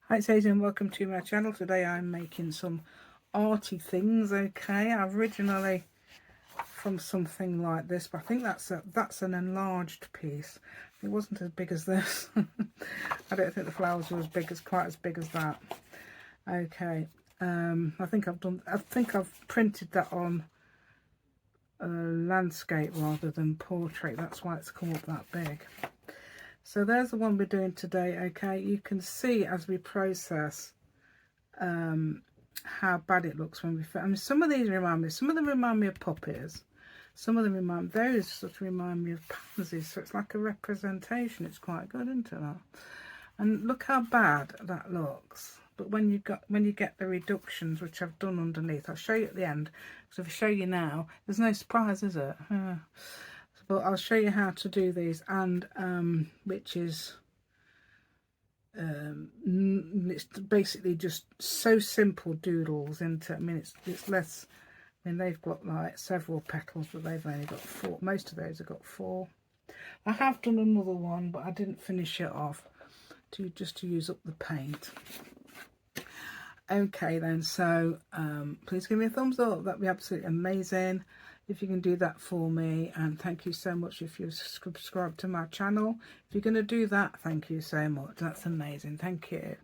Hi, it's Hazel and welcome to my channel. Today I'm making some arty things. Okay, originally from something like this, but I think that's an enlarged piece. It wasn't as big as this. I don't think the flowers were quite as big as that. Okay, I think I've printed that on landscape rather than portrait. That's why it's come up that big. So there's the one we're doing today. Okay, you can see as we process how bad it looks when we fit. I mean, some of them remind me of poppies. Some of them those sort of remind me of pansies. So it's like a representation. It's quite good, isn't it? That? And look how bad that looks. But when you get the reductions, which I've done underneath, I'll show you at the end. So if I show you now, there's no surprise, is it? But I'll show you how to do these, and which is it's basically just so simple doodles into. I mean, it's less. I mean, they've got like several petals, but they've only got 4. Most of those have got 4. I have done another one, but I didn't finish it off to use up the paint. Okay then, so please give me a thumbs up. That'd be absolutely amazing if you can do that for me, and thank you so much if you've subscribed to my channel. If you're going to do that, thank you so much. That's amazing. Thank you.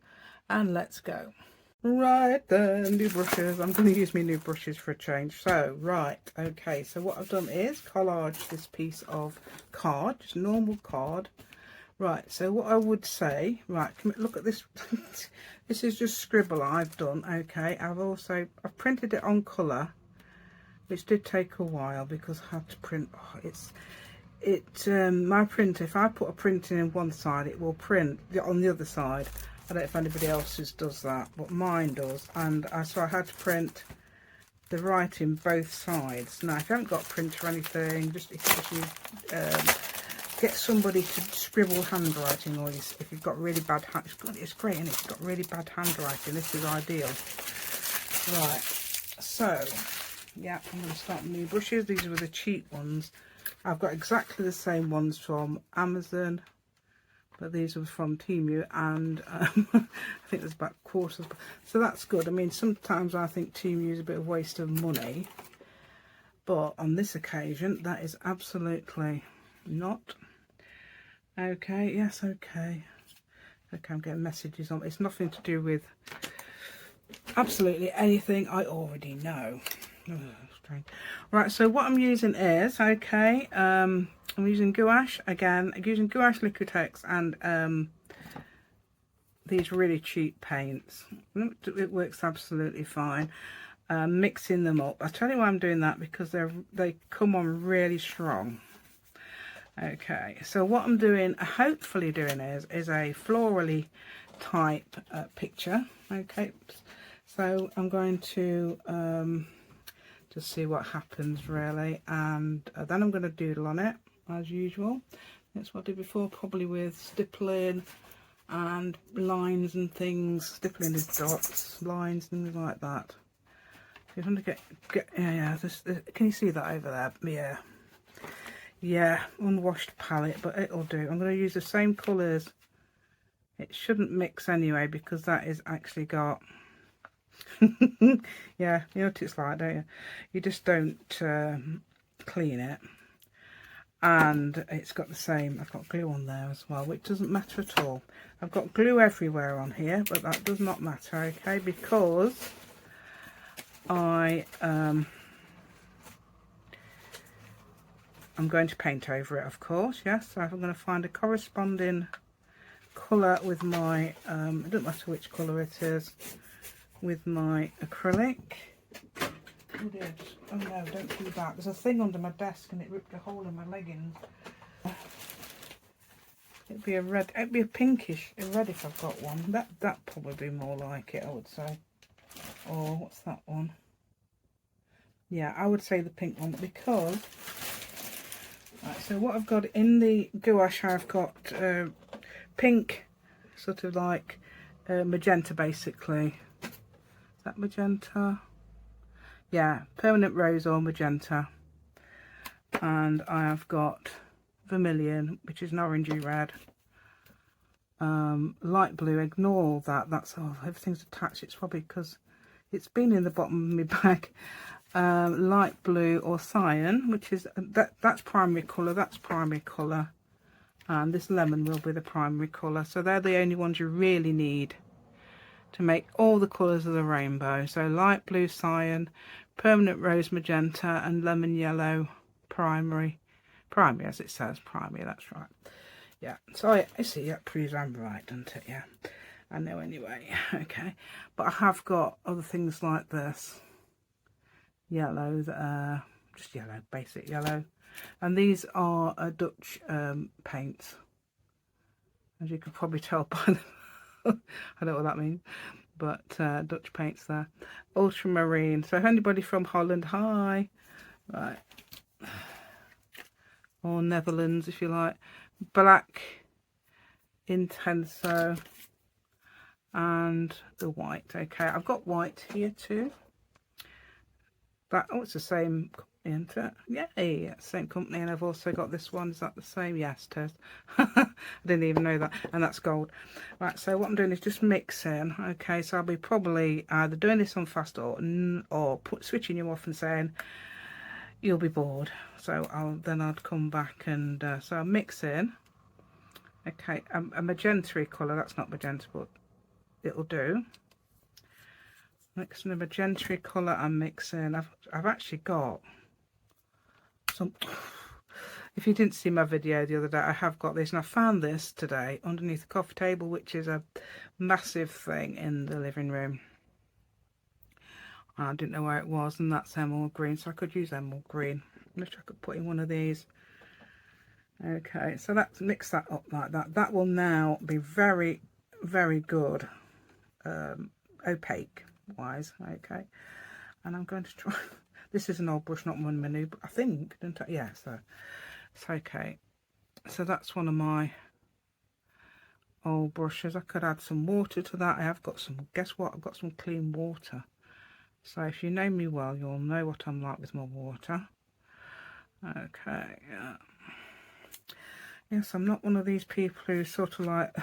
And let's go. Right then, new brushes. I'm going to use my new brushes for a change. So right, okay, so what I've done is collage this piece of card, just normal card. Right, so what I would say, right, look at this. This is just scribble I've done. Okay, I've printed it on colour, which did take a while because I had to print. My printer, if I put a printing in one side, it will print on the other side. I don't know if anybody else's does that, but mine does. And so I had to print the writing both sides. Now, if you haven't got a printer or anything, just if you get somebody to scribble handwriting, or if you've got really bad it's great, and if you've got really bad handwriting, this is ideal. Right, so yeah, I'm going to start with new brushes. These were the cheap ones. I've got exactly the same ones from Amazon, but these were from Temu, and I think there's about quarters, so that's good. I mean, sometimes I think Temu is a bit of a waste of money, but on this occasion that is absolutely not. Okay, yes, okay, I'm getting messages on. It's nothing to do with absolutely anything I already know. Oh, strange. Right, so what I'm using is, okay, I'm using gouache again. I'm using gouache Liquitex and these really cheap paints. It works absolutely fine. Mixing them up. I'll tell you why I'm doing that, because they come on really strong. Okay, so what I'm doing, hopefully doing, is a florally type picture. Okay, so I'm going to just see what happens really, and then I'm going to doodle on it as usual. That's what I did before, probably with stippling and lines and things. Stippling is dots, lines, things like that. If you want to get yeah, this, can you see that over there? Yeah, unwashed palette, but it'll do. I'm going to use the same colours. It shouldn't mix anyway, because that is actually got yeah, you know what it's like, don't you? You just don't clean it, and it's got the same. I've got glue on there as well, which doesn't matter at all. I've got glue everywhere on here, but that does not matter, okay, because I'm going to paint over it, of course. Yes, so I'm going to find a corresponding colour with my it doesn't matter which colour it is, with my acrylic. Oh no, don't do that. There's a thing under my desk and it ripped a hole in my leggings. It'd be a red, it'd be a pinkish, a red if I've got one. That probably be more like it, I would say. Or what's that one? Yeah, I would say the pink one, because right, so what I've got in the gouache, I've got pink, sort of like magenta basically. Is that magenta? Yeah, permanent rose or magenta. And I have got vermilion, which is an orangey red. light blue, ignore all that. That's, oh, everything's attached. It's probably because it's been in the bottom of my bag. Light blue or cyan, which is that's primary colour. That's primary colour, and this lemon will be the primary colour. So they're the only ones you really need to make all the colours of the rainbow. So light blue, cyan, permanent rose magenta, and lemon yellow primary as it says, primary. That's right. Yeah, so I see, that proves I'm right, doesn't it? Yeah, I know anyway. Okay, but I have got other things like this yellow that are just yellow, basic yellow, and these are Dutch paints, as you can probably tell by the I don't know what that means, but Dutch paints there. Ultramarine, so if anybody from Holland, hi. Right, or Netherlands if you like. Black Intenso and the white. Okay, I've got white here too. That, oh, it's the same company, isn't it? Yay, same company. And I've also got this one. Is that the same? Yes, it is. I didn't even know that. And that's gold. Right, so what I'm doing is just mixing. Okay, so I'll be probably either doing this on fast or switching you off and saying you'll be bored. So I'd come back and so I'm mixing. Okay, a magenta colour. That's not magenta, but it'll do. Mixing a magenta colour and mixing. I've actually got some. If you didn't see my video the other day, I have got this, and I found this today underneath the coffee table, which is a massive thing in the living room. I didn't know where it was, and that's emerald green, so I could use emerald green. I wish I could put in one of these. Okay, so let's mix that up like that. That will now be very, very good opaque wise. Okay, and I'm going to try. This is an old brush, not one of my new, but I think, didn't I? Yeah, so it's okay. So that's one of my old brushes. I could add some water to that. I have got some, guess what, I've got some clean water. So if you know me well, you'll know what I'm like with my water. Okay, yeah. Yes, I'm not one of these people who sort of like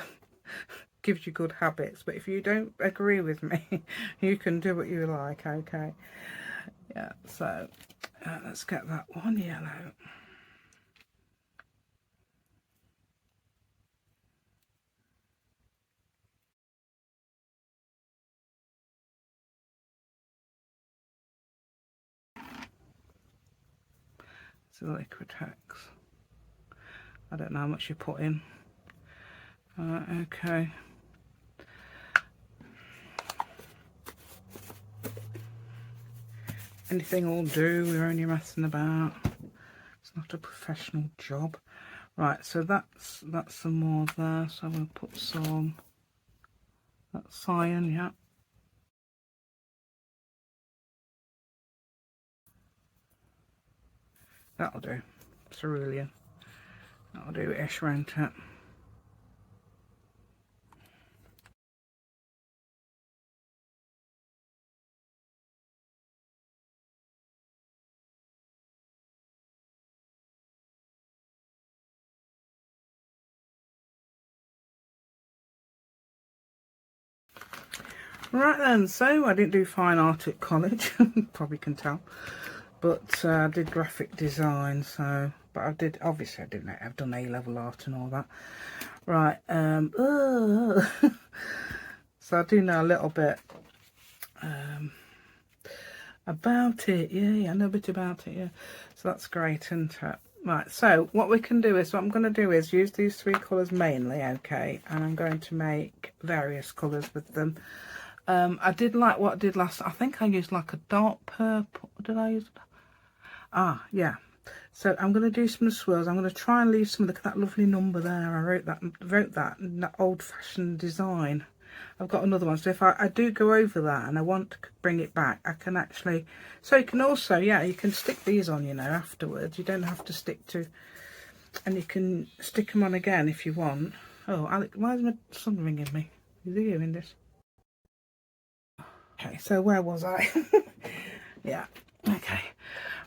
gives you good habits, but if you don't agree with me, you can do what you like. Okay, yeah, so let's get that one yellow. It's a Liquitex. I don't know how much you put in. Okay. Anything will do, we're only messing about. It's not a professional job. Right, so that's some more there, so we'll put some, that's cyan, yeah. That'll do. Cerulean. That'll do ish, won't it? Right then, so I didn't do fine art at college, probably can tell, but I did graphic design, so, but I did, obviously I didn't, I've done A-level art and all that. Right, so I do know a little bit about it, yeah, I know a bit about it, yeah, so that's great, isn't it? Right, so what we can do is, what I'm going to do is use these three colours mainly, okay, and I'm going to make various colours with them. I did like what I did last. I think I used like a dark purple. Did I use? Ah, yeah. So I'm going to do some swirls. I'm going to try and leave some of that lovely number there. I wrote that in that old-fashioned design. I've got another one. So if I do go over that and I want to bring it back, I can actually. So you can also, yeah, you can stick these on, you know, afterwards. You don't have to stick to, and you can stick them on again if you want. Oh, Alex, why is my son ringing me? Is he doing this? Okay, so where was I? Yeah, okay.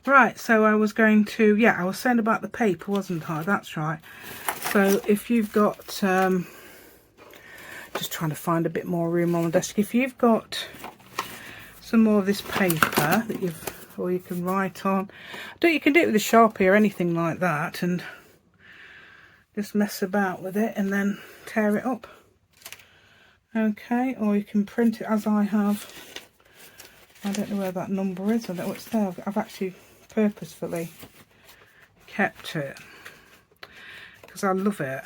Right, so I was going to, yeah, I was saying about the paper, wasn't I? That's right. So if you've got Just trying to find a bit more room on the desk. If you've got some more of this paper that or you can write on, you can do it with a Sharpie or anything like that, and just mess about with it and then tear it up. Okay, or you can print it as I have. I don't know where that number is. I don't know what's there. I've actually purposefully kept it because I love it.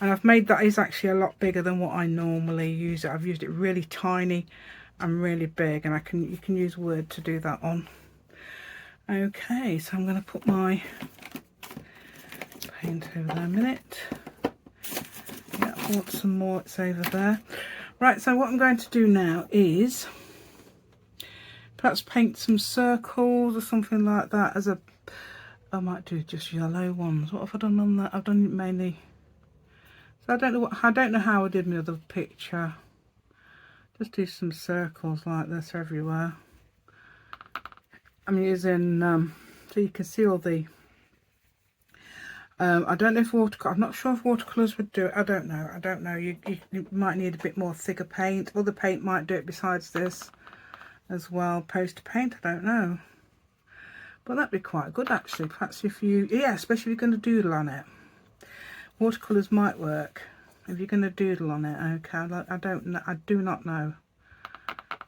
And I've made that is actually a lot bigger than what I normally use it. I've used it really tiny and really big, and you can use Word to do that on. Okay, so I'm going to put my paint over there a minute. Yeah, I want some more. It's over there. Right, so what I'm going to do now is perhaps paint some circles or something like that as a, I might do just yellow ones. What have I done on that? I've done it mainly, so I don't know how I did my other picture. Just do some circles like this everywhere. I'm using so you can see all the I don't know if I'm not sure if watercolours would do it. I don't know. You might need a bit more thicker paint. Other paint might do it besides this as well. Poster paint, I don't know. But that'd be quite good actually. Perhaps if you, yeah, especially if you're going to doodle on it. Watercolours might work if you're going to doodle on it. Okay, I don't know. I do not know.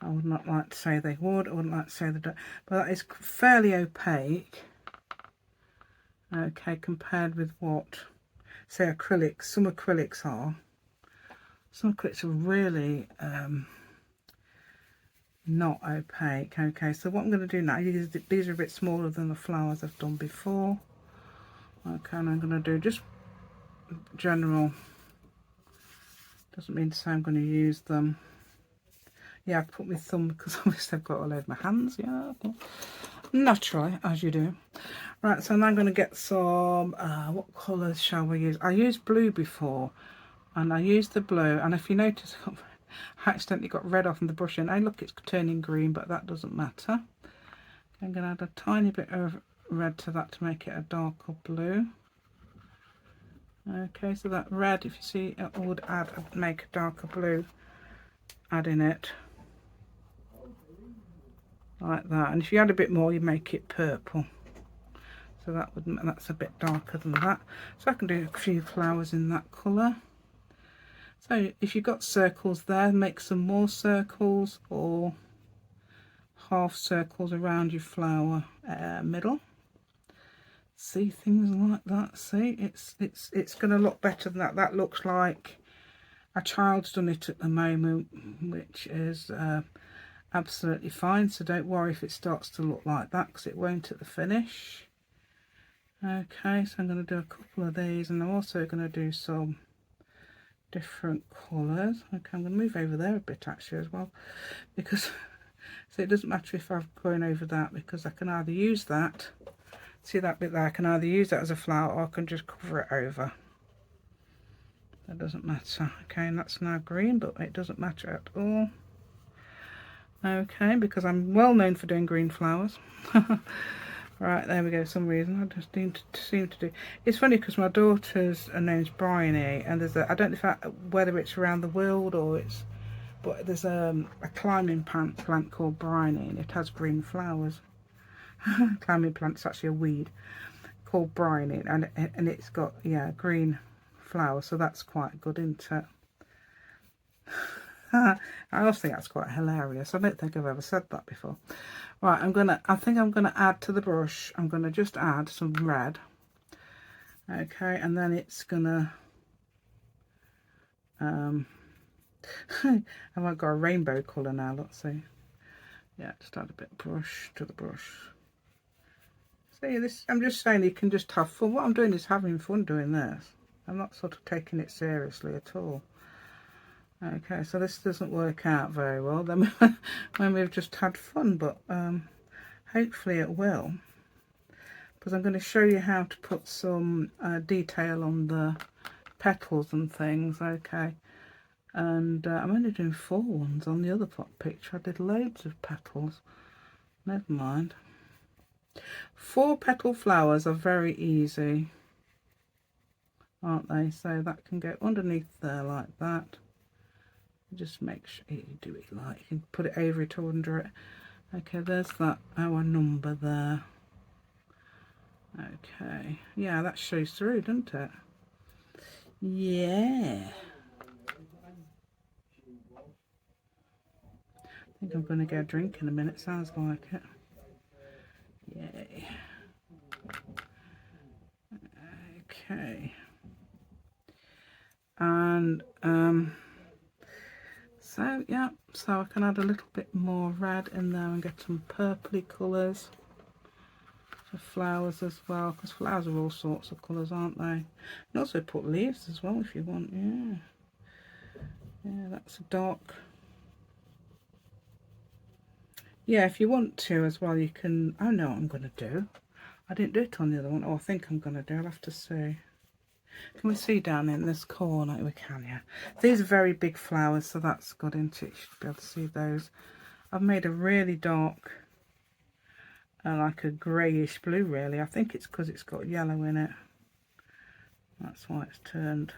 I would not like to say they would. I wouldn't like to say they don't. But that is fairly opaque. Okay, compared with what, say, acrylics. Some acrylics are. Some acrylics are really not opaque. Okay, so what I'm going to do now, these are a bit smaller than the flowers I've done before. Okay, and I'm going to do just general. Doesn't mean to say I'm going to use them. Yeah, I've put my thumb because obviously I've got all over my hands. Yeah, naturally, as you do. Right, so now I'm going to get some, what colours shall we use? I used blue before, and I used the blue, and if you notice, I accidentally got red off in the brush, and look, it's turning green, but that doesn't matter. I'm going to add a tiny bit of red to that to make it a darker blue. Okay, so that red, if you see, it would make a darker blue, adding it like that. And if you add a bit more, you make it purple. So that's a bit darker than that. So I can do a few flowers in that colour. So if you've got circles there, make some more circles or half circles around your flower middle. See, things like that. See, it's going to look better than that. That looks like a child's done it at the moment, which is absolutely fine. So don't worry if it starts to look like that, because it won't at the finish. Okay, so I'm going to do a couple of these, and I'm also going to do some different colours. Okay, I'm going to move over there a bit actually as well, because so it doesn't matter if I'm going over that, because I can either use that, see that bit there, I can either use that as a flower, or I can just cover it over. That doesn't matter. Okay, and that's now green, but it doesn't matter at all. Okay, because I'm well known for doing green flowers. Right, there we go. For some reason I just seem to do. It's funny because my daughter's name's Bryony, and there's I don't know whether it's around the world or but there's a climbing plant called Bryony, and it has green flowers. Climbing plant's actually a weed called Bryony, and it's got, yeah, green flowers, so that's quite good, isn't it? I also think that's quite hilarious. I don't think I've ever said that before. Right, I think I'm gonna add to the brush. I'm gonna just add some red. Okay, and then it's gonna I've got a rainbow colour now. Let's see. Yeah, just add a bit of brush to the brush. See, this, I'm just saying you can just have fun. What I'm doing is having fun doing this. I'm not sort of taking it seriously at all. Okay, so this doesn't work out very well then when we've just had fun, but hopefully it will, because I'm going to show you how to put some detail on the petals and things. Okay, and I'm only doing 4 ones. On the other picture I did loads of petals. Never mind. 4 petal flowers are very easy. aren't they? So that can go underneath there like that. Just make sure you do it like, you can put it over it or under it. Okay, there's that, our number there. Okay, yeah, that shows through, doesn't it? Yeah. I think I'm going to go drink in a minute, sounds like it. Yay. Okay. And so yeah, so I can add a little bit more red in there and get some purpley colours for flowers as well, because flowers are all sorts of colours, aren't they? You can also put leaves as well if you want. Yeah, that's a dark. Yeah, if you want to as well, you can. I know what I'm going to do. I didn't do it on the other one. Oh, I think I'm going to do. I'll have to see. Can we see down in this corner? We can, yeah. These are very big flowers, so that's good, isn't it? You should be able to see those. I've made a really dark, like a greyish blue, really. I think it's because it's got yellow in it. That's why it's turned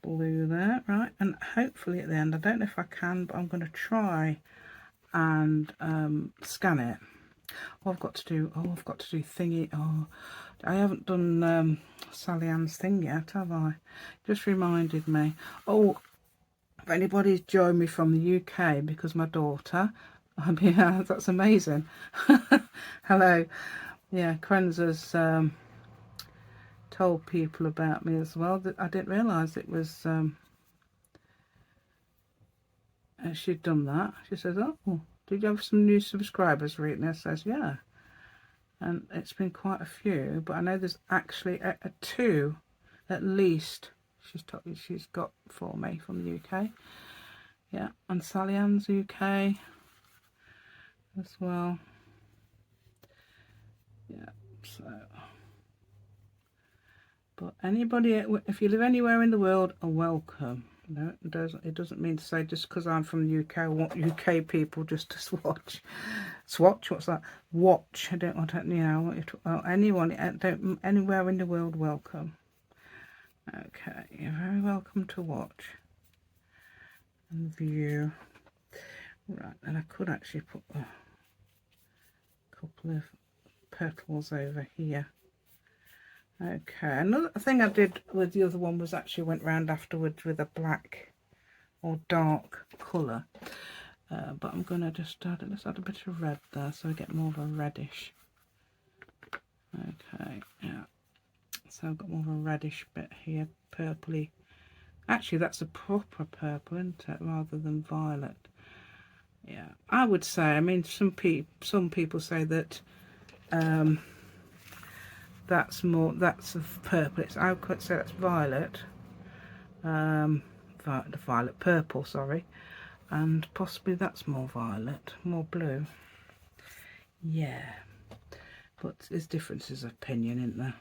blue there, right? And hopefully at the end, I don't know if I can, but I'm going to try and scan it. Oh, I've got to do thingy. Oh, I haven't done Sally Ann's thing yet, have I? Just reminded me. Oh, if anybody's joined me from the UK, because my daughter, yeah, that's amazing. Hello. Yeah, Krenza's told people about me as well. That I didn't realise it was she'd done that. She says, oh, did you have some new subscribers recently? I says, yeah. And it's been quite a few, but I know there's actually a two at least she's got for me from the UK. Yeah, and Sally Ann's UK as well. Yeah, so, but anybody, if you live anywhere in the world, are welcome. No, it doesn't mean to say just because I'm from the UK, I want UK people just to swatch. Swatch? What's that? Watch. I don't want to, you know, anyone, anywhere in the world, welcome. Okay, you're very welcome to watch and view. Right, and I could actually put a couple of petals over here. Okay, another thing I did with the other one was actually went round afterwards with a black or dark colour. But I'm going to just let's add a bit of red there so I get more of a reddish. Okay, yeah. So I've got more of a reddish bit here, purpley. Actually, that's a proper purple, isn't it, rather than violet. Yeah, I would say. I mean, some people say that that's a purple. I would say that's violet. Violet purple, sorry, and possibly that's more violet, more blue. Yeah, but there's differences of opinion, isn't there?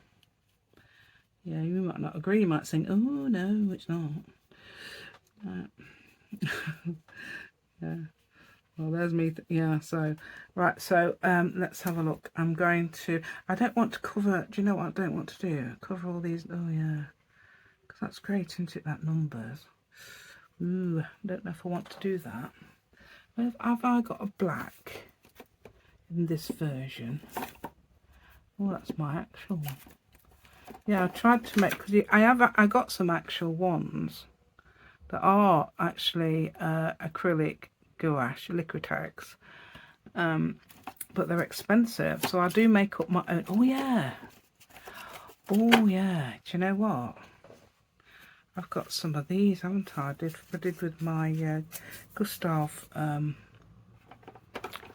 Yeah, you might not agree. You might think, oh no, it's not. Yeah. Well, there's me. Yeah. So, right. So, let's have a look. I don't want to cover. Do you know what I don't want to do? Cover all these. Oh yeah, because that's great, isn't it? That numbers. Ooh, I don't know if I want to do that. Have I got a black in this version? Oh, that's my actual one. Yeah, I tried to make, because I got some actual ones that are actually acrylic gouache, Liquitex, but they're expensive, so I do make up my own. Oh yeah, do you know what? I've got some of these, haven't I? I did with my Gustav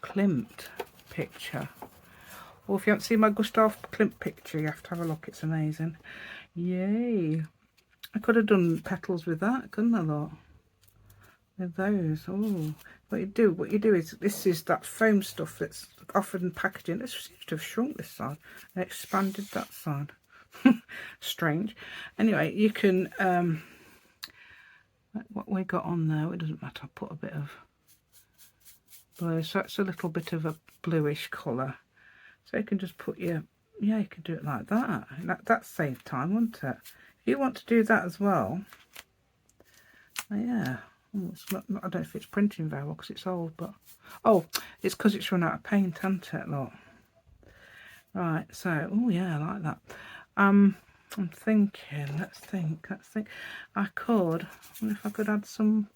Klimt picture. Well, if you haven't seen my Gustav Klimt picture, you have to have a look. It's amazing. Yay. I could have done petals with that, couldn't I, lot? With those. Oh, what you do is, this is that foam stuff that's offered in packaging. This seems to have shrunk this side and expanded that side. Strange. Anyway, you can, what we got on there, it doesn't matter. I'll put a bit of blue. So that's a little bit of a bluish colour. So you can just put your yeah, you could do it like that. That saved time, wouldn't it? If you want to do that as well, yeah. Oh, it's not, I don't know if it's printing very well because it's old, but oh, it's because it's run out of paint, hasn't it? Look. Right, so oh yeah, I like that. I'm thinking. Let's think. I wonder if I could add some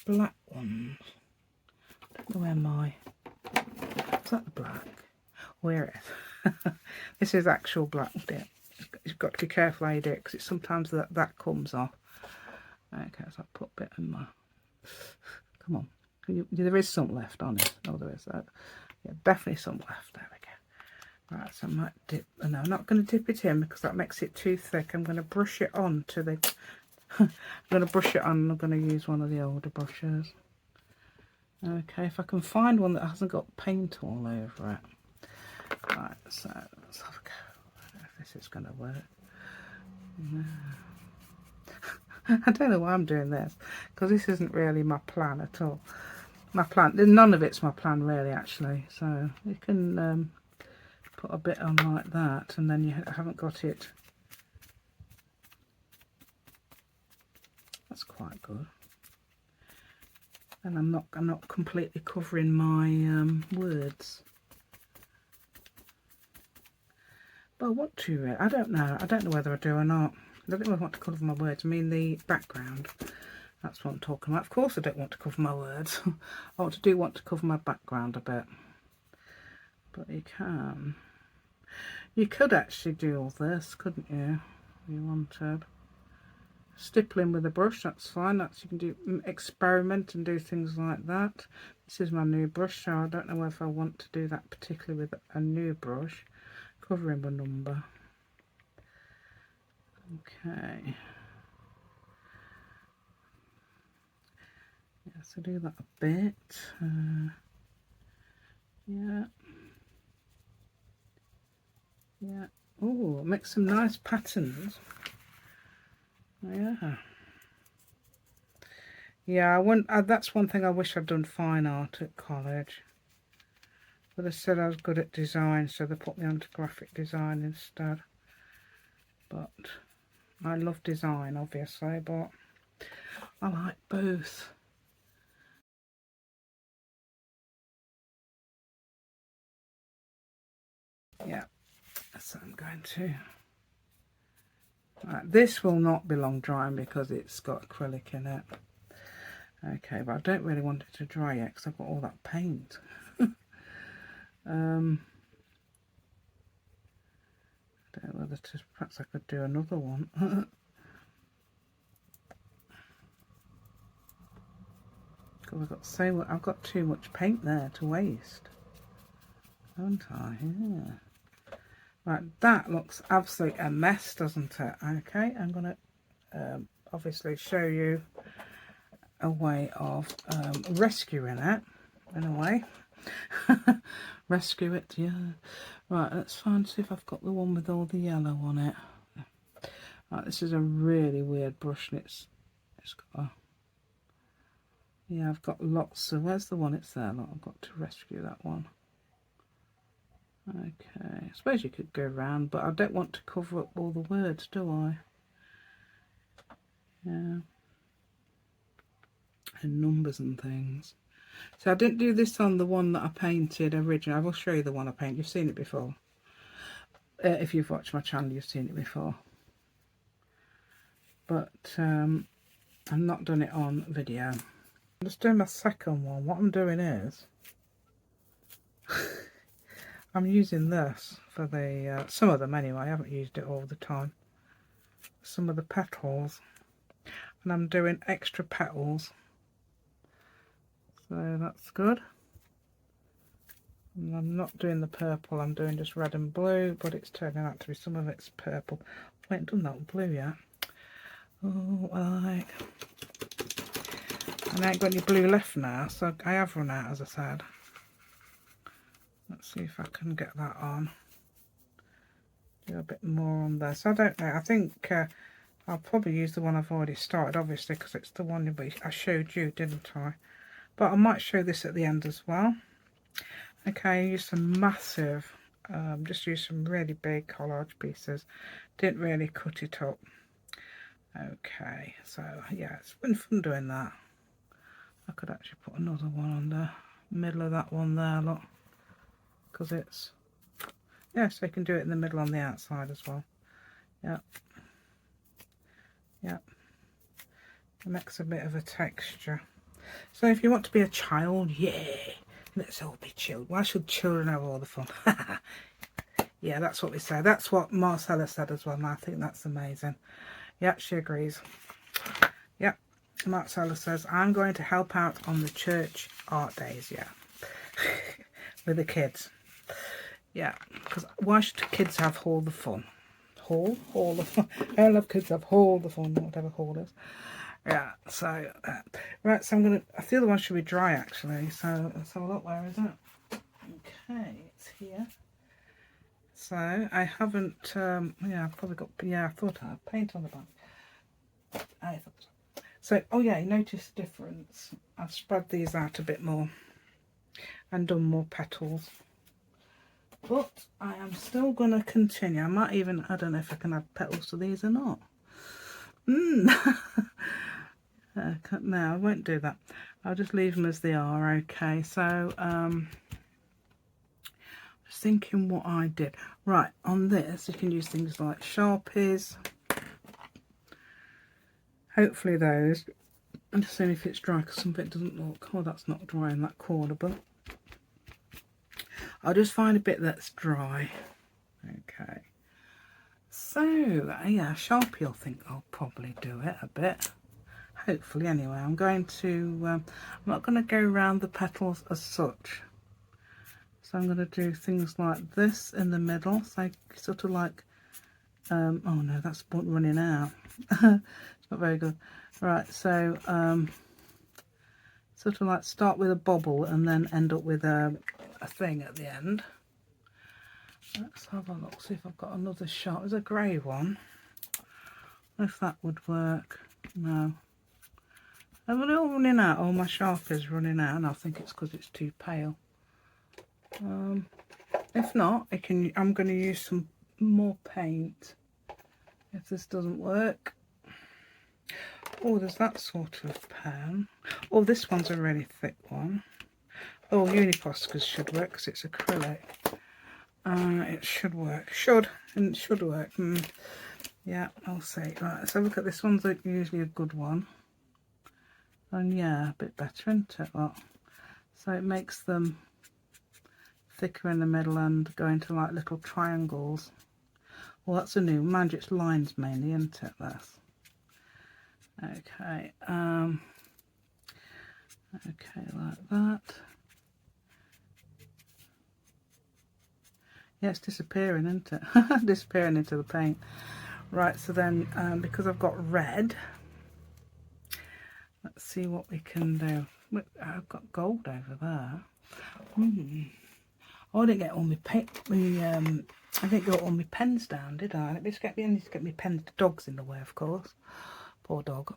black ones. I don't know where my. Is that the black? Where is? This is actual black dip. You've got to be careful how you do it because sometimes that comes off. Okay, so I'll put a bit in my. Come on, there is some left on it. Oh, there is that. Yeah, definitely some left. There we go. Right, so I might dip. No, I'm not going to dip it in because that makes it too thick. I'm going to brush it on to the. I'm going to brush it on. And I'm going to use one of the older brushes. Okay, if I can find one that hasn't got paint all over it. Right, so let's have a go. I don't know if this is going to work. No. I don't know why I'm doing this because this isn't really my plan at all. My plan, none of it's my plan really actually. So you can put a bit on like that, and then you haven't got it. That's quite good. And I'm not completely covering my words. But I want to. I don't know. I don't know whether I do or not. I don't really want to cover my words. I mean the background. That's what I'm talking about. Of course I don't want to cover my words. I want to cover my background a bit. But you can. You could actually do all this, couldn't you? If you wanted. Stippling with a brush, that's fine. You can do experiment and do things like that. This is my new brush, so I don't know if I want to do that particularly with a new brush. Covering my number. Okay. Yeah, so do that a bit. Yeah. Yeah. Oh, make some nice patterns. Yeah. Yeah, that's one thing I wish I'd done fine art at college. But they said I was good at design, so they put me onto graphic design instead. But I love design, obviously, but I like both. Yeah, so I'm going to. Right, this will not be long drying because it's got acrylic in it. Okay, but I don't really want it to dry yet because I've got all that paint. I don't know whether to, perhaps I could do another one. Because I've got too much paint there to waste, haven't I? Yeah. Right, that looks absolutely a mess, doesn't it? Okay, I'm going to obviously show you a way of rescuing it, in a way. Rescue it, yeah. Right, let's see if I've got the one with all the yellow on it. Right, this is a really weird brush, and it's got a... Yeah, I've got lots of... Where's the one? It's there. Look, I've got to rescue that one. Okay, I suppose you could go around, but I don't want to cover up all the words, do I? Yeah. And numbers and things. So I didn't do this on the one that I painted originally. I will show you the one I painted. You've seen it before. If you've watched my channel, you've seen it before. But I'm not done it on video. I'm just doing my second one. What I'm doing is I'm using this for the some of them anyway. I haven't used it all the time. Some of the petals, and I'm doing extra petals, so that's good. And I'm not doing the purple, I'm doing just red and blue, but it's turning out to be, some of it's purple. I haven't done that blue yet. Oh, I ain't got any blue left now, so I have run out, as I said. Let's see if I can get that on. Do a bit more on there. So I don't know, I think I'll probably use the one I've already started, obviously, because it's the one I showed you, didn't I? But I might show this at the end as well. Okay, I used some massive Just used some really big collage pieces. Didn't really cut it up. Okay, so yeah, it's been fun doing that. I could actually put another one on the middle of that one there, look, because it's, yeah, so you can do it in the middle on the outside as well. Yep. Yep. It makes a bit of a texture. So if you want to be a child, yeah, let's all be children. Why should children have all the fun? Yeah, that's what we say. That's what Marcella said as well, and I think that's amazing. Yeah, she agrees. Yep, Marcella says, I'm going to help out on the church art days, yeah. With the kids. Yeah, because why should kids have all the fun? All the fun. I love kids have all the fun, whatever hall is. Yeah, so, right, so I'm going to, the other one should be dry actually, so let's have a look, where is it? Okay, it's here. So, I haven't, yeah, I've probably got, yeah, I thought I had paint on the back. I thought so. So, oh yeah, you notice the difference. I've spread these out a bit more and done more petals. But I am still going to continue. I might even, I don't know if I can add petals to these or not. No, I won't do that. I'll just leave them as they are. Okay, so just thinking what I did. Right, on this you can use things like Sharpies. Hopefully those. I'm just seeing if it's dry, because some of it doesn't look. Oh, that's not dry in that corner, but I'll just find a bit that's dry. Okay. So yeah, Sharpie, I think I'll probably do it a bit. Hopefully, anyway. I'm going to, I'm not going to go around the petals as such. So I'm going to do things like this in the middle. So sort of like, oh no, that's running out. It's not very good. Right, so sort of like start with a bobble and then end up with a thing at the end. Let's have a look, see if I've got another shot. There's a grey one. If that would work. No. Are they all running out? Oh, my Sharpie's running out, and I think it's because it's too pale. If not, I'm going to use some more paint if this doesn't work. Oh, there's that sort of pen. Oh, this one's a really thick one. Oh, Uniposcas should work because it's acrylic. It should work. It should work. Yeah, I'll see. Right, let's have a look at this one's usually a good one. And yeah, a bit better, isn't it? Well, so it makes them thicker in the middle and go into like little triangles. Well, that's a new one. Mind you, it's lines mainly, isn't it? That's okay. Okay, like that. Yeah, it's disappearing, isn't it? Disappearing into the paint. Right, so then because I've got red, let's see what we can do. I've got gold over there. Oh, I didn't get all my paint. I didn't get all my pens down, did I? I need to get my pens. The dog's in the way, of course. Poor dog.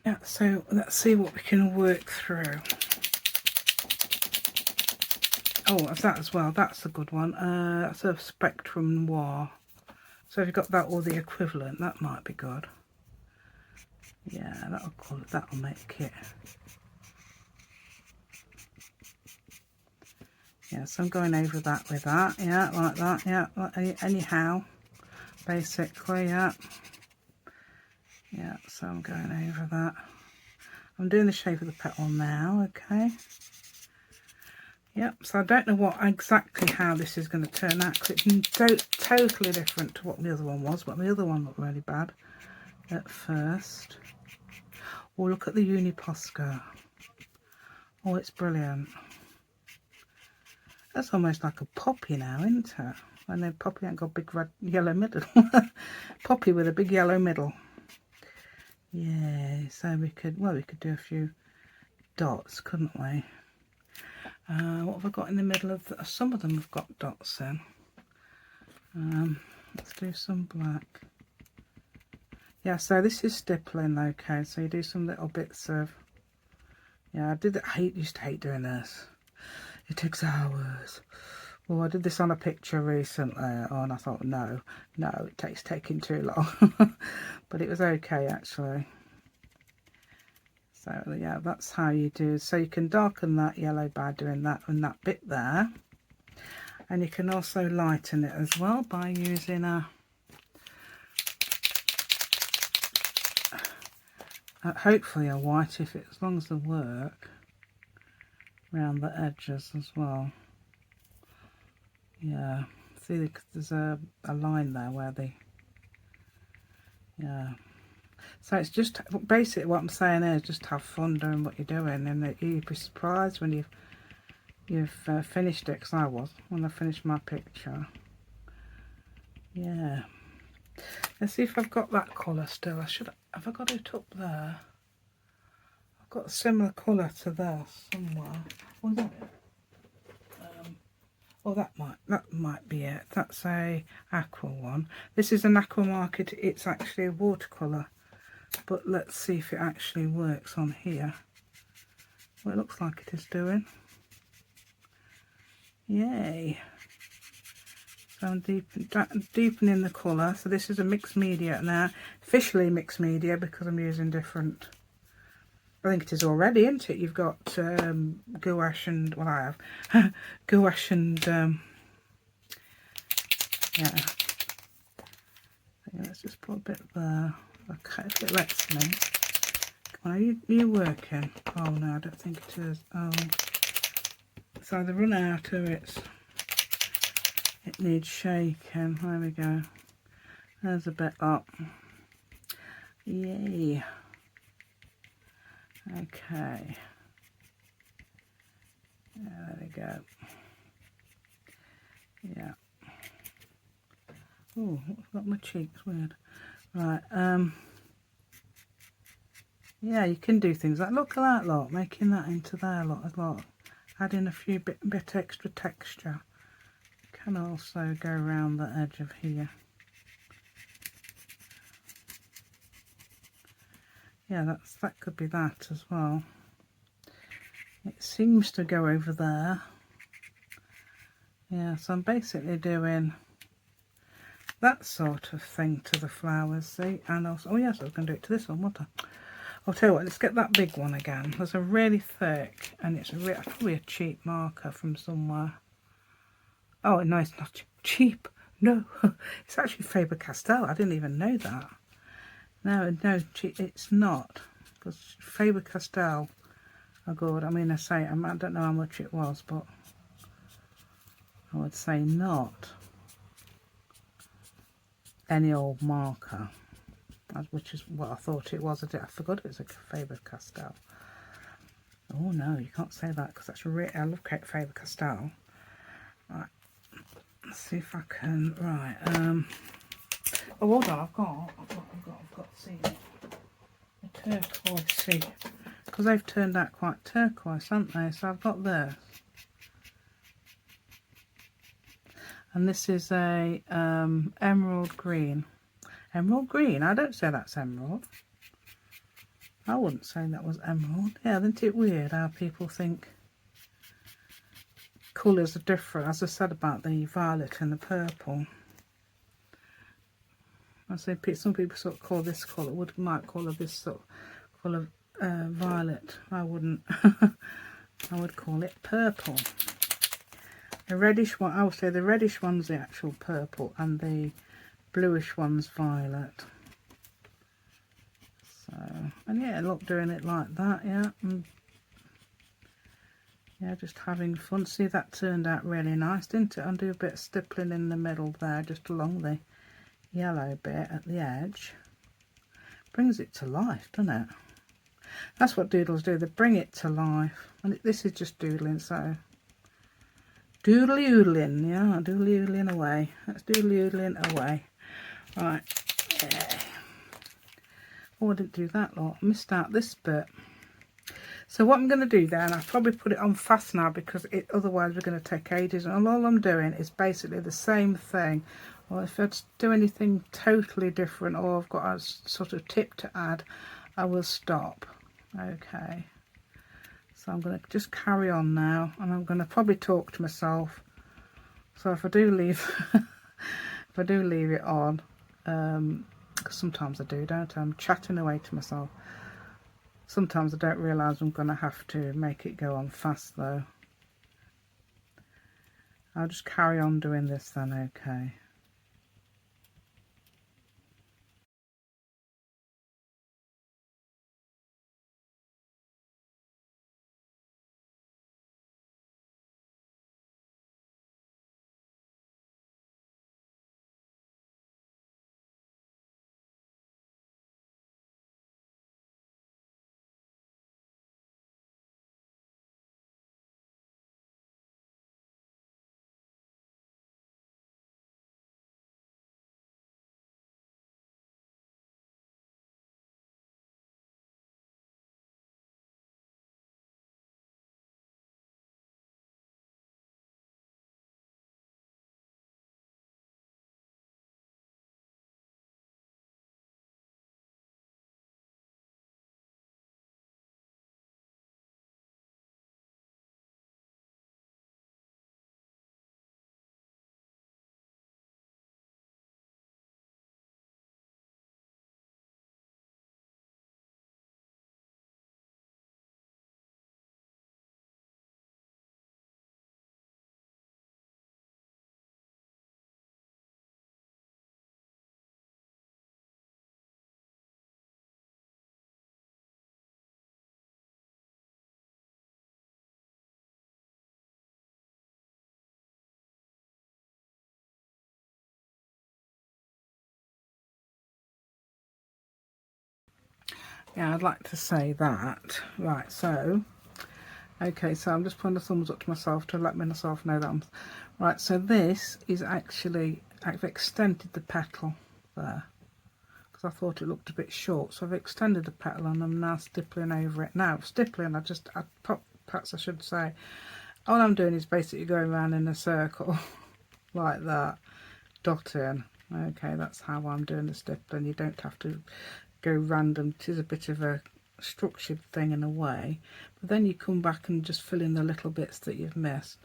Yeah, so let's see what we can work through. Oh, that's that as well. That's a good one. That's a Spectrum Noir. So if you've got that or the equivalent, that might be good. Yeah, that'll make it. Yeah, so I'm going over that with that. Yeah, like that. Yeah, anyhow, basically, yeah. Yeah, so I'm going over that. I'm doing the shape of the petal now, okay. Yep, so I don't know exactly how this is going to turn out, because it's totally different to what the other one was, but the other one looked really bad at first. Oh, look at the Uniposca. Oh, it's brilliant. That's almost like a poppy now, isn't it? And then poppy ain't got a big red, yellow middle. Poppy with a big yellow middle. Yeah, so we could do a few dots, couldn't we? What have I got in the middle of some of them have got dots in. Let's do some black. Yeah, so this is stippling, okay, so you do some little bits of, yeah, used to hate doing this. It takes hours. Well, I did this on a picture recently, and I thought, no, it takes taking too long. But it was okay, actually. So, yeah, that's how you do. So you can darken that yellow by doing that and that bit there. And you can also lighten it as well by using hopefully a white, if it, as long as they work, around the edges as well. Yeah, see, there's a line there where they, yeah. So it's just basically what I'm saying is just have fun doing what you're doing, and you'd be surprised when you've finished it, because I was when I finished my picture. Yeah. Let's see if I've got that colour still. Have I got it up there? I've got a similar colour to this somewhere. Was that it? Oh, that might be it. That's a aqua one. This is an aqua market. It's actually a watercolour, but let's see if it actually works on here. Well, it looks like it is doing. Yay! So I'm deepening the colour. So this is a mixed media now, officially mixed media, because I'm using different. I think it is already, isn't it? You've got gouache and, well, I have gouache and yeah. Let's just put a bit there. Okay, if it lets me. Come on, are you working? Oh no, I don't think it is. Oh, it's either run out or it needs shaking. There we go. There's a bit up. Yay. Okay. Yeah, there we go. Yeah. Oh, what's got my cheeks? Weird. Right. Yeah, you can do things like, look at that lot, making that into there a lot. Adding a few bit extra texture. Can also go around the edge of here. Yeah, that could be that as well. It seems to go over there. Yeah, so I'm basically doing that sort of thing to the flowers, see? And also, oh yes, I was going to do it to this one, wasn't I? I'll tell you what, let's get that big one again. There's a really thick, and it's probably a cheap marker from somewhere. Oh, no, it's not cheap. No, it's actually Faber-Castell. I didn't even know that. No, it's not. Because Faber-Castell are good. I mean, I don't know how much it was, but I would say not any old marker, which is what I thought it was. I forgot it was a Faber-Castell. Oh no, you can't say that, because that's really, I love Faber-Castell. Right, let's see if I can. Right. Oh, hold on. I've got see a turquoise. See, because they've turned out quite turquoise, haven't they? So I've got this. And this is a emerald green. Emerald green? I don't say that's emerald. I wouldn't say that was emerald. Yeah, isn't it weird how people think colours are different, as I said about the violet and the purple. I say some people sort of call this colour, might call this sort of colour violet. I wouldn't. I would call it purple. The reddish one, I would say the reddish one's the actual purple, and the bluish one's violet. So, and yeah, look, doing it like that, yeah. Yeah, just having fun. See, that turned out really nice, didn't it? And do a bit of stippling in the middle there, just along the yellow bit at the edge. Brings it to life, doesn't it? That's what doodles do, they bring it to life. And this is just doodling, so doodly-oodling, yeah, doodly-oodling away. That's doodly-oodling away. Right. Yeah. Oh, I didn't do that lot. I missed out this bit. So what I'm going to do then, I'll probably put it on fast now, because otherwise we're going to take ages. And all I'm doing is basically the same thing. Or if I do anything totally different, or I've got a sort of tip to add, I will stop. Okay. So I'm going to just carry on now, and I'm going to probably talk to myself So if I do leave if I do leave it on, because sometimes I do, don't I? I'm chatting away to myself. Sometimes I don't realise I'm going to have to make it go on fast though. I'll just carry on doing this then, okay. Yeah, I'd like to say that. Right, so, okay, so I'm just putting the thumbs up to myself to let myself know that I'm... Right, so this is actually, I've extended the petal there, because I thought it looked a bit short. So I've extended the petal and I'm now stippling over it. Now, stippling, perhaps I should say, all I'm doing is basically going around in a circle, like that, dotting. Okay, that's how I'm doing the stippling. You don't have to go random. It is a bit of a structured thing in a way, but then you come back and just fill in the little bits that you've missed,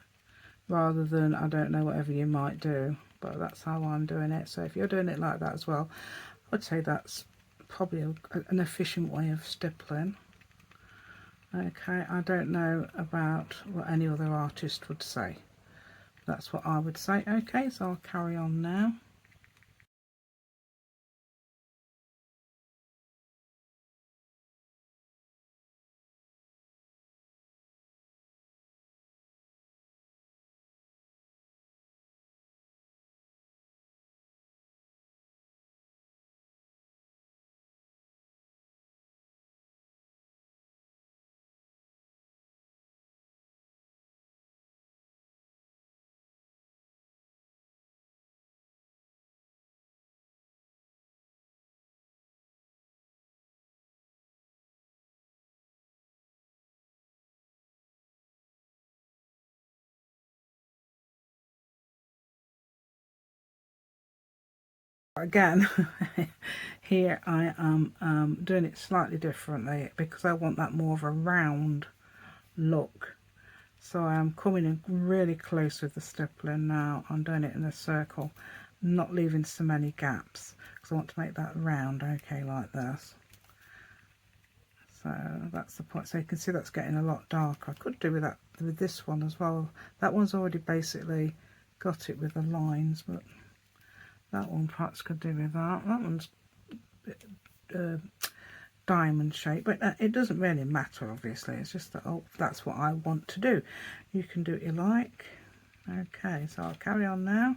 rather than, I don't know, whatever you might do, but that's how I'm doing it. So if you're doing it like that as well, I'd say that's probably an efficient way of stippling. Okay, I don't know about what any other artist would say. That's what I would say. Okay, so I'll carry on now. Again, here I am doing it slightly differently because I want that more of a round look. So I'm coming in really close with the stippling now. I'm doing it in a circle, not leaving so many gaps because I want to make that round, okay, like this. So that's the point. So you can see that's getting a lot darker. I could do with that with this one as well. That one's already basically got it with the lines, but that one perhaps could do with that. That one's diamond shape, but it doesn't really matter, obviously. It's just that, oh, that's what I want to do. You can do what you like. Okay, so I'll carry on now.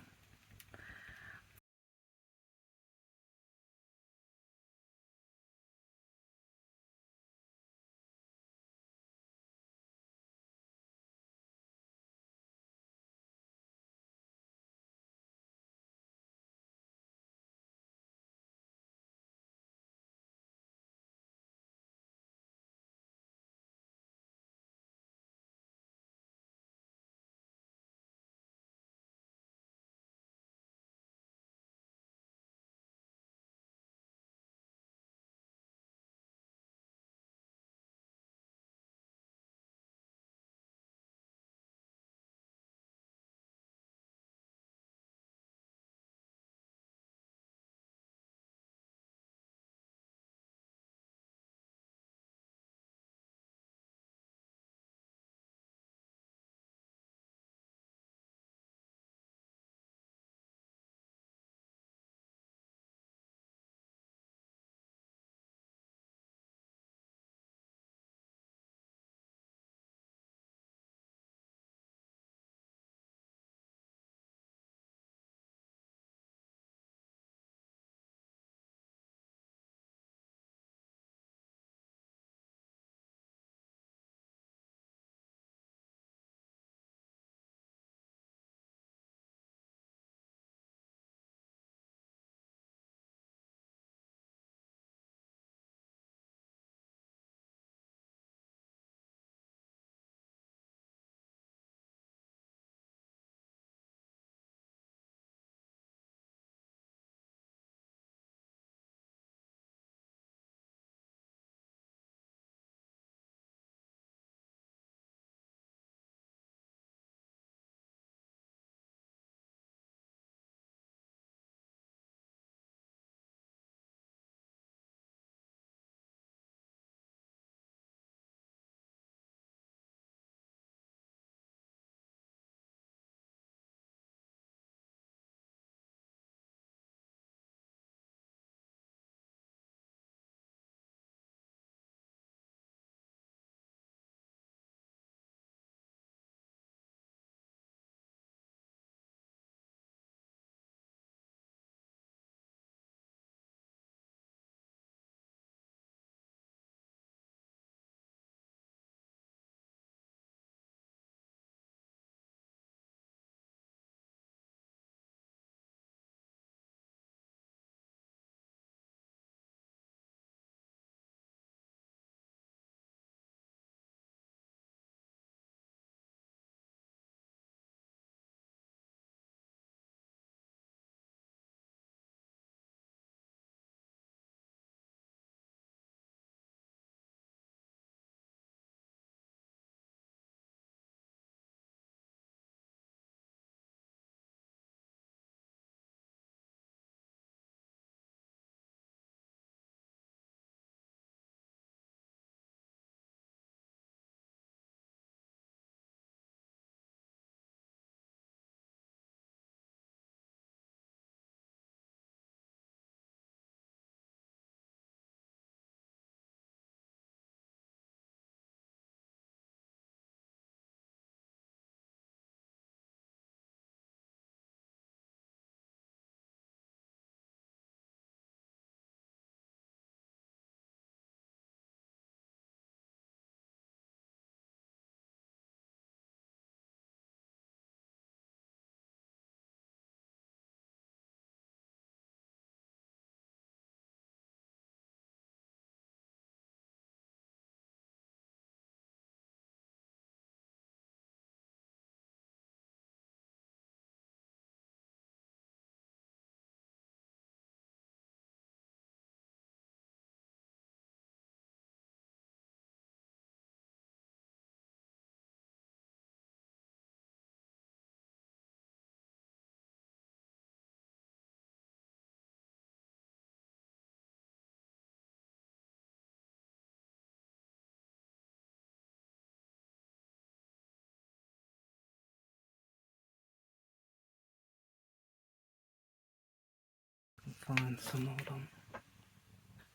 find some. Hold on.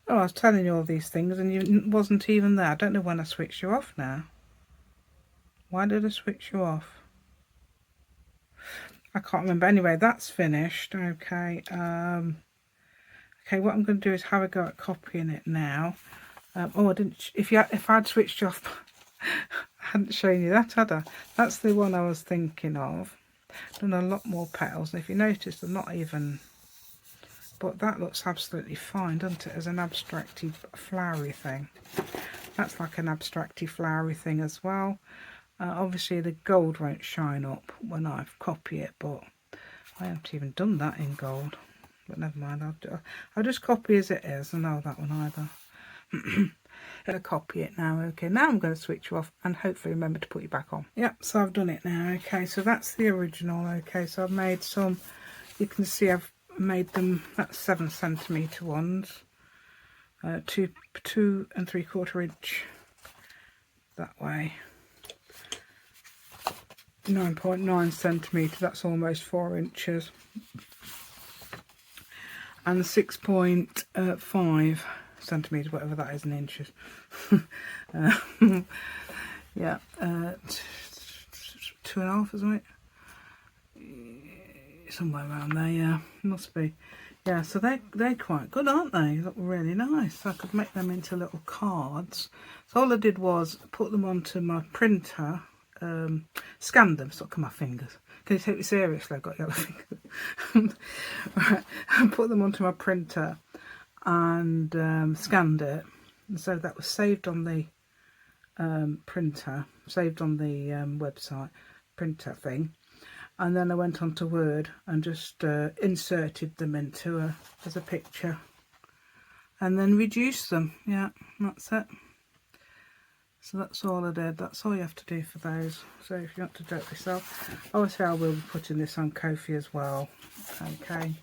Oh, I was telling you all these things and you wasn't even there. I don't know when I switched you off now. Why did I switch you off? I can't remember. Anyway, that's finished. Okay. Okay, what I'm going to do is have a go at copying it now. Oh, I didn't. If I'd switched you off, I hadn't shown you that, had I? That's the one I was thinking of. Done a lot more petals. And if you notice, they're not even. But that looks absolutely fine, doesn't it? As an abstracty flowery thing. That's like an abstracty flowery thing as well. Obviously the gold won't shine up when I copy it, but I haven't even done that in gold. But never mind, I'll just copy as it is. I know that one either. I'm going to copy it now. Okay, now I'm going to switch you off and hopefully remember to put you back on. Yep, so I've done it now. Okay, so that's the original. Okay, so I've made some, you can see I've made them, that's 7 centimetre ones, 2 3/4 inch that way, 9.9 centimetre, that's almost 4 inches, and 6.5 centimetres, whatever that is in inches. Yeah, 2.5, isn't it? Somewhere around there, yeah, must be. Yeah, so they're quite good, aren't they? They look really nice. I could make them into little cards. So all I did was put them onto my printer, scan them, stuck on my fingers. Can you take me seriously? I've got yellow fingers. Right, I put them onto my printer and scanned it. And so that was saved on the printer, saved on the website printer thing. And then I went on to Word and just inserted them into as a picture and then reduced them. Yeah, that's it. So that's all I did. That's all you have to do for those. So if you want to do it yourself, obviously I will be putting this on Ko-fi as well. Okay,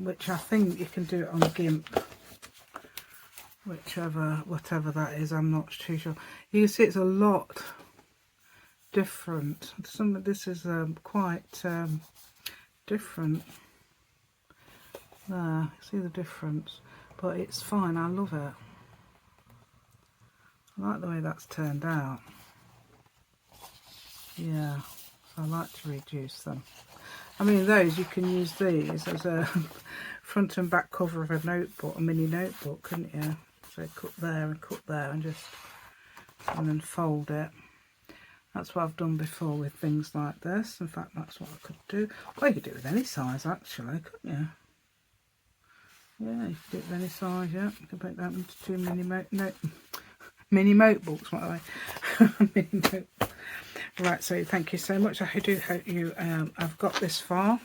which I think you can do it on GIMP, whatever that is. I'm not too sure. You can see it's a lot different. Some of this is quite different. There, see the difference, but it's fine. I love it. I like the way that's turned out. Yeah, so I like to reduce them. I mean, those, you can use these as a front and back cover of a notebook, a mini notebook, couldn't you? So cut there and just, and then fold it. That's what I've done before with things like this. In fact, that's what I could do. Well, you could do it with any size, actually, couldn't you? Yeah, you could do it with any size, yeah. You can make that into 2 mini notebooks, what are they? Mini notebooks. Right, so thank you so much. I do hope you have got this far.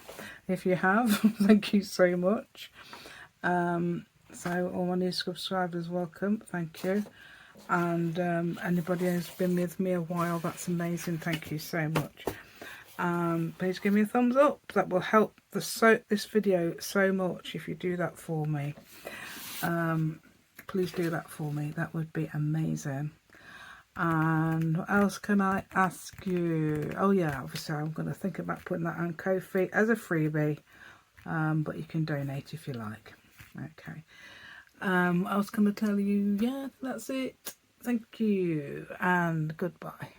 If you have, thank you so much. So all my new subscribers, welcome. Thank you. And anybody who's been with me a while, that's amazing. Thank you so much. Please give me a thumbs up. That will help this video so much if you do that for me. Please do that for me. That would be amazing. And what else can I ask you? Oh yeah, obviously I'm going to think about putting that on Ko-fi as a freebie, but you can donate if you like. Okay. I was going to tell you, yeah, that's it. Thank you and goodbye.